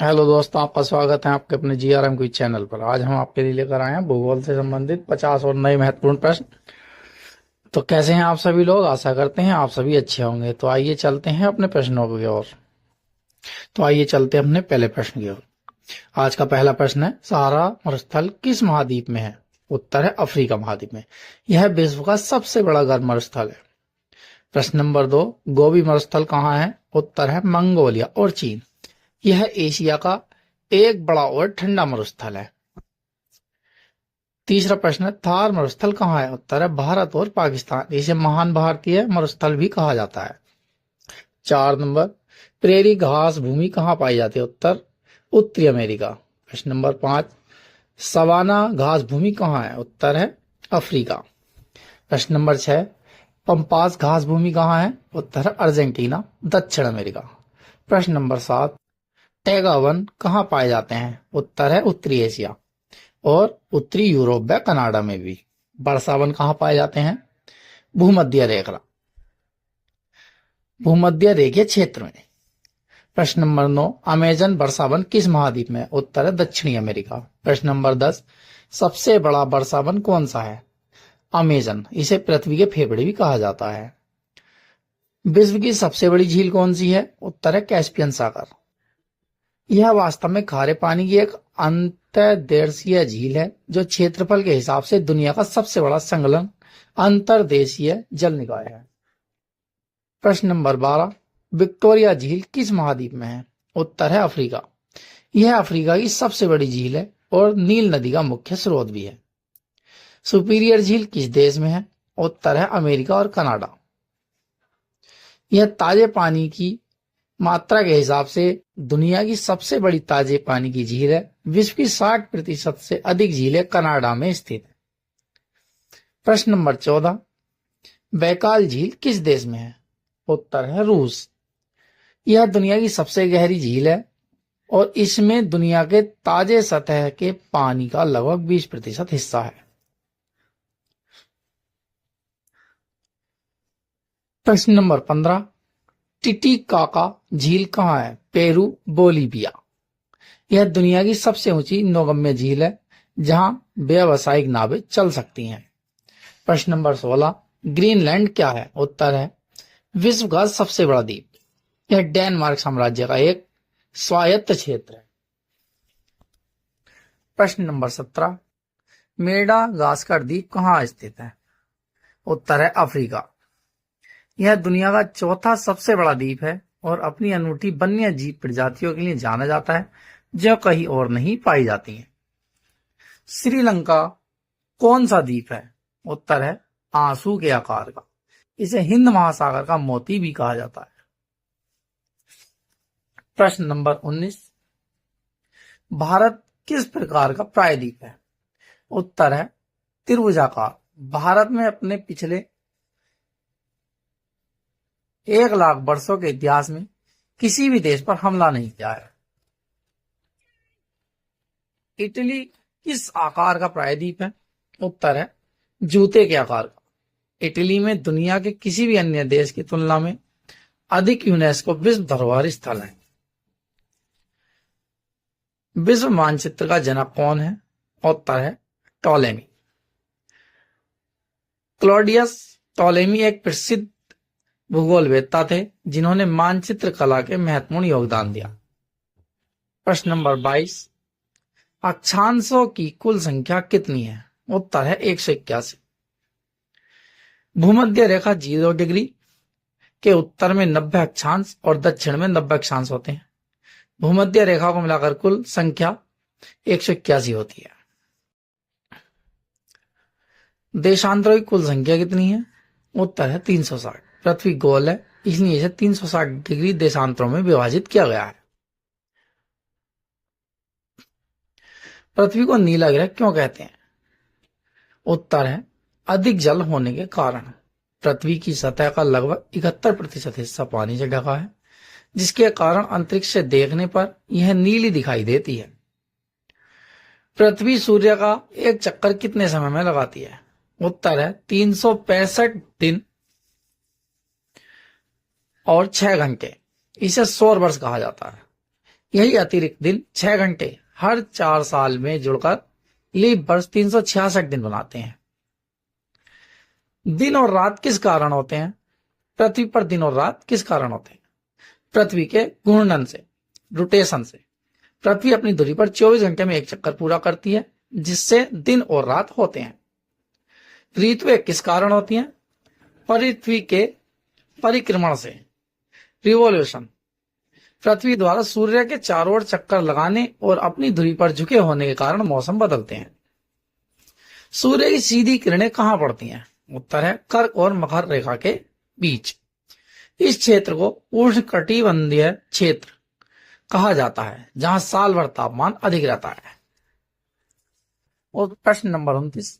Hello दोस्तों, आपका स्वागत है आपके अपने जीआरएम क्विज चैनल पर। आज हम आपके लिए लेकर आए हैं भूगोल से संबंधित 50 और नए महत्वपूर्ण प्रश्न। तो कैसे हैं आप सभी लोग? आशा करते हैं आप सभी अच्छे होंगे। तो आइए चलते हैं अपने प्रश्नों की ओर। तो आइए चलते हैं अपने पहले प्रश्न की ओर। आज का पहला प्रश्न है, सहारा मरुस्थल किस महाद्वीप में है? उत्तर है अफ्रीका महाद्वीप में। यह विश्व का सबसे बड़ा गर्म मरुस्थल है। प्रश्न नंबर 2, गोबी मरुस्थल कहाँ है? उत्तर है मंगोलिया और चीन। यह एशिया का एक बड़ा और ठंडा मरुस्थल है। तीसरा प्रश्न है, थार मरुस्थल कहाँ है? उत्तर है भारत और पाकिस्तान। इसे महान भारतीय मरुस्थल भी कहा जाता है। 4 नंबर, प्रेरी घास भूमि कहाँ पाई जाती है? उत्तर उत्तरी अमेरिका। प्रश्न नंबर 5, सवाना घास भूमि कहाँ है? उत्तर है अफ्रीका। प्रश्न नंबर 6, पंपास घास भूमि कहाँ है? उत्तर है अर्जेंटीना, दक्षिण अमेरिका। प्रश्न नंबर 7, टैगा वन कहाँ पाए जाते हैं? उत्तर है उत्तरी एशिया और उत्तरी यूरोप व कनाडा में भी। वर्षावन कहाँ पाए जाते हैं? भूमध्य रेखा भूमध्य रेखीय क्षेत्र में। प्रश्न नंबर 9, अमेजन वर्षावन किस महाद्वीप में? उत्तर है दक्षिणी अमेरिका। प्रश्न नंबर 10, सबसे बड़ा वर्षावन कौन सा है? अमेजन। इसे पृथ्वी के फेफड़े भी कहा जाता है। विश्व की सबसे बड़ी झील कौन सी है? उत्तर है कैस्पियन सागर। यह वास्तव में खारे पानी की एक अंतर्देशीय झील है जो क्षेत्रफल के हिसाब से दुनिया का सबसे बड़ा संलग्न अंतर्देशीय जल निकाय है। प्रश्न नंबर 12, विक्टोरिया झील किस महाद्वीप में है? उत्तर है अफ्रीका। यह अफ्रीका की सबसे बड़ी झील है और नील नदी का मुख्य स्रोत भी है। सुपीरियर झील किस देश में है? उत्तर है अमेरिका और कनाडा। यह ताजे पानी की मात्रा के हिसाब से दुनिया की सबसे बड़ी ताजे पानी की झील है। विश्व की 60% से अधिक झीलें कनाडा में स्थित है। प्रश्न नंबर 14, बैकाल झील किस देश में है? उत्तर है रूस। यह दुनिया की सबसे गहरी झील है और इसमें दुनिया के ताजे सतह के पानी का लगभग 20% हिस्सा है। प्रश्न नंबर 15, टिटिकाका झील कहाँ है? Peru, Bolivia. यह दुनिया की सबसे ऊंची नौगम्य झील है जहां व्यावसायिक नावें चल सकती हैं। प्रश्न नंबर 16, ग्रीनलैंड क्या है? उत्तर है विश्व का सबसे बड़ा द्वीप। यह डेनमार्क साम्राज्य का एक स्वायत्त क्षेत्र है। प्रश्न नंबर 17, मेडागास्कर द्वीप कहाँ स्थित है? उत्तर है अफ्रीका। यह दुनिया का चौथा सबसे बड़ा द्वीप है और अपनी अनूठी वन्य जीव प्रजातियों के लिए जाना जाता है जो कहीं और नहीं पाई जाती हैं। श्रीलंका कौन सा द्वीप है? उत्तर है आंसू के आकार का। इसे हिंद महासागर का मोती भी कहा जाता है। प्रश्न नंबर 19, भारत किस प्रकार का प्रायद्वीप है? उत्तर है त्रिभुजाकार। भारत में अपने पिछले 1 लाख वर्षों के इतिहास में किसी भी देश पर हमला नहीं किया है। इटली किस आकार का प्रायद्वीप है? उत्तर है जूते के आकार का। इटली में दुनिया के किसी भी अन्य देश की तुलना में अधिक यूनेस्को विश्व धरोहर स्थल है। विश्व मानचित्र का जनक कौन है? उत्तर है टॉलेमी। क्लॉडियस टॉलेमी एक प्रसिद्ध भूगोलवेत्ता थे जिन्होंने मानचित्र कला के महत्वपूर्ण योगदान दिया। प्रश्न नंबर 22, अक्षांशों की कुल संख्या कितनी है? उत्तर है 181। भूमध्य रेखा 0 डिग्री के उत्तर में 90 अक्षांश और दक्षिण में 90 अक्षांश होते हैं। भूमध्य रेखा को मिलाकर कुल संख्या 181 होती है। देशांतरों की कुल संख्या कितनी है? उत्तर है 360। पृथ्वी गोल है इसलिए इसे 360 डिग्री देशांतरों में विभाजित किया गया है। पृथ्वी को नीला ग्रह क्यों कहते हैं? उत्तर है अधिक जल होने के कारण। पृथ्वी की सतह का लगभग 71% हिस्सा पानी से ढका है जिसके कारण अंतरिक्ष से देखने पर यह नीली दिखाई देती है। पृथ्वी सूर्य का एक चक्कर कितने समय में लगाती है? उत्तर है 365 दिन और 6 घंटे। इसे सौर वर्ष कहा जाता है। यही अतिरिक्त दिन 6 घंटे हर 4 साल में जुड़कर लीप वर्ष 366 दिन बनाते हैं। दिन और रात किस कारण होते हैं? पृथ्वी पर दिन और रात किस कारण होते हैं? पृथ्वी के घूर्णन से, रोटेशन से। पृथ्वी अपनी धुरी पर 24 घंटे में एक चक्कर पूरा करती है, जिससे दिन और रात होते हैं। ऋतुएं किस कारण होती हैं? पृथ्वी के परिक्रमण से, रिवॉल्यूशन। पृथ्वी द्वारा सूर्य के चारों ओर चक्कर लगाने और अपनी धुरी पर झुके होने के कारण मौसम बदलते हैं। सूर्य की सीधी किरणें कहां पड़ती हैं? उत्तर है कर्क और मकर रेखा के बीच। इस क्षेत्र को उष्णकटिबंधीय क्षेत्र कहा जाता है, जहां साल भर तापमान अधिक रहता है। और प्रश्न नंबर 29,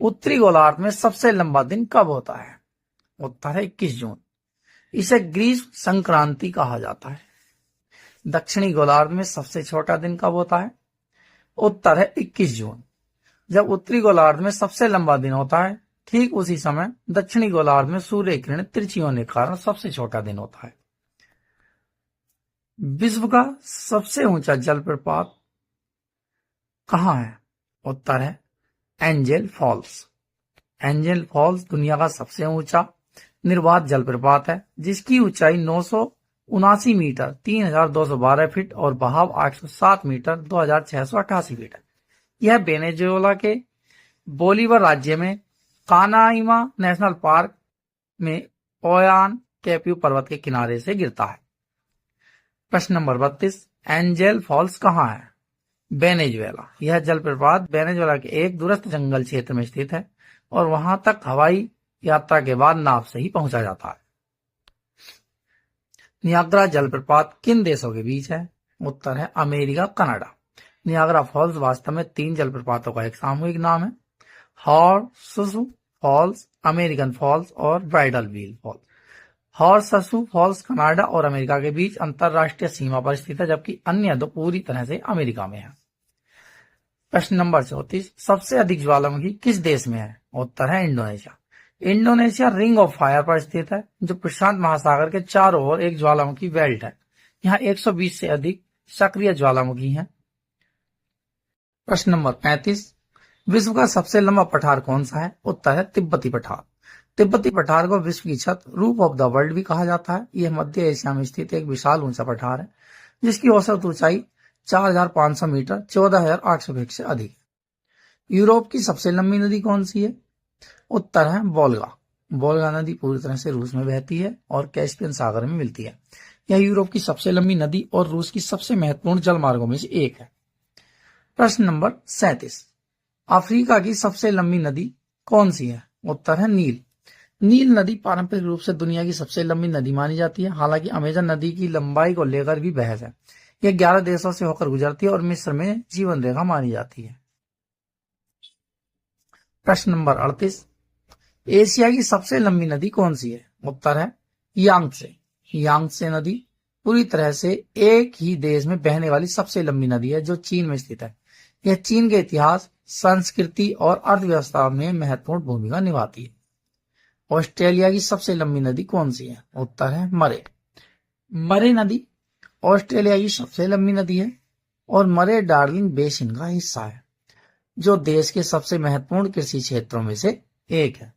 उत्तरी गोलार्ध में सबसे लंबा दिन कब होता है? उत्तर है 21 जून। इसे ग्रीष्म संक्रांति कहा जाता है। दक्षिणी गोलार्ध में सबसे छोटा दिन कब होता है? उत्तर है 21 जून। जब उत्तरी गोलार्ध में सबसे लंबा दिन होता है, ठीक उसी समय दक्षिणी गोलार्ध में सूर्य किरण तिरछी होने के कारण सबसे छोटा दिन होता है। विश्व का सबसे ऊंचा जलप्रपात कहाँ है? उत्तर है एंजल फॉल्स। एंजल फॉल्स दुनिया का सबसे ऊंचा निर्वात जलप्रपात है, जिसकी ऊंचाई 979 मीटर 3212 फीट और बहाव 807 मीटर 2688 फीट है। यह वेनेजुएला के बोलीवर राज्य में कानाइमा नेशनल पार्क में ओयान कैप्यू पर्वत के किनारे से गिरता है। प्रश्न नंबर 32, एंजल फॉल्स कहाँ है? वेनेजुएला। यह जलप्रपात वेनेजुएला के एक दूरस्थ जंगल क्षेत्र में स्थित है और वहां तक हवाई यात्रा के बाद नाव से ही पहुंचा जाता है। नियाग्रा जलप्रपात किन देशों के बीच है? उत्तर है अमेरिका, कनाडा। नियाग्रा फॉल्स वास्तव में 3 जलप्रपातों का एक सामूहिक नाम है। हॉर्ससू फॉल्स, अमेरिकन फॉल्स और bridal veil falls. Horseshoe falls Canada और अमेरिका के बीच अंतरराष्ट्रीय सीमा पर स्थित है, जबकि अन्य दो पूरी तरह से अमेरिका में है। प्रश्न नंबर 34, सबसे अधिक ज्वालामुखी किस देश में है? उत्तर है Indonesia. Indonesia ring of fire पर स्थित है, जो प्रशांत महासागर के चारों ओर एक ज्वालामुखी बेल्ट है। यहाँ 120 से अधिक सक्रिय ज्वालामुखी हैं। प्रश्न नंबर 35, विश्व का सबसे लंबा पठार कौन सा है? उत्तर है तिब्बती पठार। तिब्बती पठार को विश्व की छत, रूफ ऑफ द वर्ल्ड भी कहा जाता है। यह मध्य एशिया में स्थित एक विशाल ऊंचा पठार है, जिसकी औसत ऊंचाई 4500 मीटर 14800 फीट से अधिक है। यूरोप की सबसे लंबी नदी कौन सी है? उत्तर है वोल्गा। वोल्गा नदी पूरी तरह से रूस में बहती है और कैस्पियन सागर में मिलती है। यह यूरोप की सबसे लंबी नदी और रूस की सबसे महत्वपूर्ण जलमार्गों में से एक है। प्रश्न नंबर 37, अफ्रीका की सबसे लंबी नदी कौन सी है? उत्तर है नील। नील नदी पारंपरिक रूप से दुनिया की सबसे लंबी नदी मानी जाती है। हालांकि अमेजन नदी की लंबाई को लेकर भी बहस है। यह 11 देशों से होकर गुजरती है और मिस्र में जीवन रेखा मानी जाती है। प्रश्न नंबर 38, एशिया की सबसे लंबी नदी कौन सी है? उत्तर है यांगत्से। यांगत्से नदी पूरी तरह से एक ही देश में बहने वाली सबसे लंबी नदी है, जो चीन में स्थित है। यह चीन के इतिहास, संस्कृति और अर्थव्यवस्था में महत्वपूर्ण भूमिका निभाती है। ऑस्ट्रेलिया की सबसे लंबी नदी कौन सी है? उत्तर है मरे। मरे नदी ऑस्ट्रेलिया की सबसे लंबी नदी है और मरे डार्लिंग बेसिन का हिस्सा है, जो देश के सबसे महत्वपूर्ण कृषि क्षेत्रों में से एक है।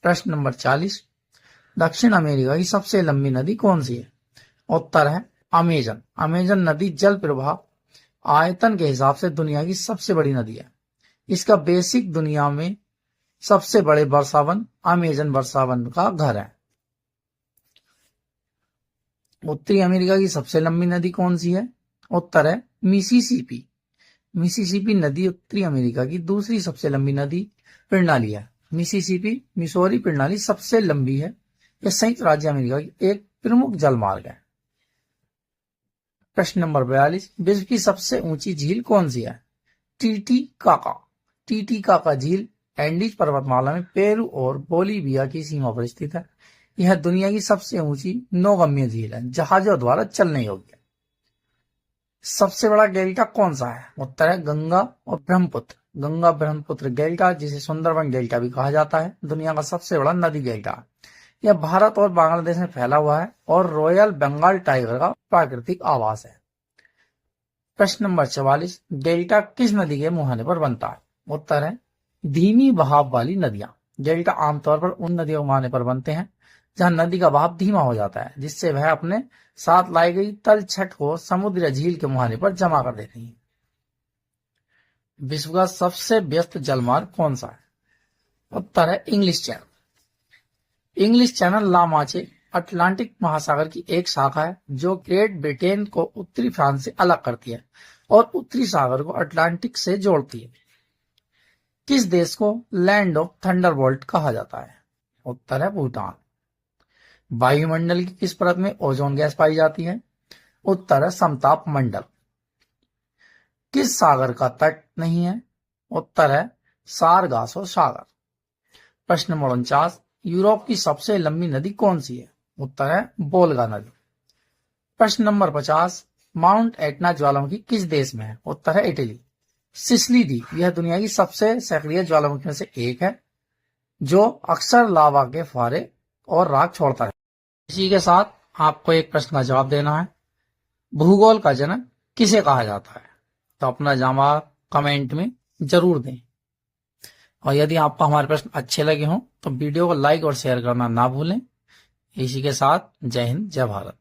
प्रश्न नंबर 40, दक्षिण अमेरिका की सबसे लंबी नदी कौन सी है? उत्तर है अमेजन। अमेजन नदी जल प्रवाह आयतन के हिसाब से दुनिया की सबसे बड़ी नदी है। इसका बेसिक दुनिया में सबसे बड़े वर्षावन अमेजन वर्षावन का घर है। उत्तरी अमेरिका की सबसे लंबी नदी कौन सी है? उत्तर है मिसिसिपी। मिसिसिपी नदी उत्तरी अमेरिका की दूसरी सबसे लंबी नदी प्रणाली है। मिसिसिपी मिसौरी प्रणाली सबसे लंबी है। यह संयुक्त राज्य अमेरिका की एक प्रमुख जलमार्ग है। प्रश्न नंबर 42, विश्व की सबसे ऊंची झील कौन सी है? टीटीकाका। टीटीकाका झील एंडीज पर्वतमाला में पेरू और बोलीविया की सीमा पर स्थित है। यह दुनिया की सबसे ऊंची नौगम्य झील है, जहाजों द्वारा चलने योग्य। सबसे बड़ा डेल्टा कौन सा है? उत्तर है गंगा और ब्रह्मपुत्र। गंगा ब्रह्मपुत्र डेल्टा, जिसे सुंदरबन डेल्टा भी कहा जाता है, दुनिया का सबसे बड़ा नदी डेल्टा है। यह भारत और बांग्लादेश में फैला हुआ है और रॉयल बंगाल टाइगर का प्राकृतिक आवास है। प्रश्न नंबर 44, डेल्टा किस नदी के मुहाने पर बनता है? उत्तर है धीमी बहाव वाली नदियां। डेल्टा आमतौर पर उन नदियों के मुहाने पर बनते हैं जहां नदी का बहाव धीमा हो जाता है, जिससे वह अपने साथ लाई गई तल छट को समुद्र या झील के मुहाने पर जमा कर देती है। विश्व का सबसे व्यस्त जलमार्ग कौन सा है? उत्तर है इंग्लिश चैनल। इंग्लिश चैनल ला मांचे अटलांटिक महासागर की एक शाखा है जो ग्रेट ब्रिटेन को उत्तरी फ्रांस से अलग करती है और उत्तरी सागर को अटलांटिक से जोड़ती है। किस देश को लैंड ऑफ थंडरबोल्ट कहा जाता है? उत्तर है भूटान। वायुमंडल की किस परत में ओजोन गैस पाई जाती है? उत्तर है समताप मंडल। किस सागर का तट नहीं है? उत्तर है सारगासो सागर। प्रश्न नंबर 49, यूरोप की सबसे लंबी नदी कौन सी है? उत्तर है वोल्गा नदी। प्रश्न नंबर 50, माउंट एटना ज्वालामुखी किस देश में है? उत्तर है इटली। सिसिली द्वीप यह दुनिया की सबसे सक्रिय ज्वालामुखी में से एक है जो अक्सर लावा के फुहारे और राख छोड़ता है। इसी के साथ आपको एक प्रश्न का जवाब देना है। भूगोल का जनक किसे कहा जाता है? तो अपना जवाब कमेंट में जरूर दें। और यदि आपको हमारे प्रश्न अच्छे लगे हों तो वीडियो को लाइक और शेयर करना ना भूलें। इसी के साथ जय हिंद, जय भारत।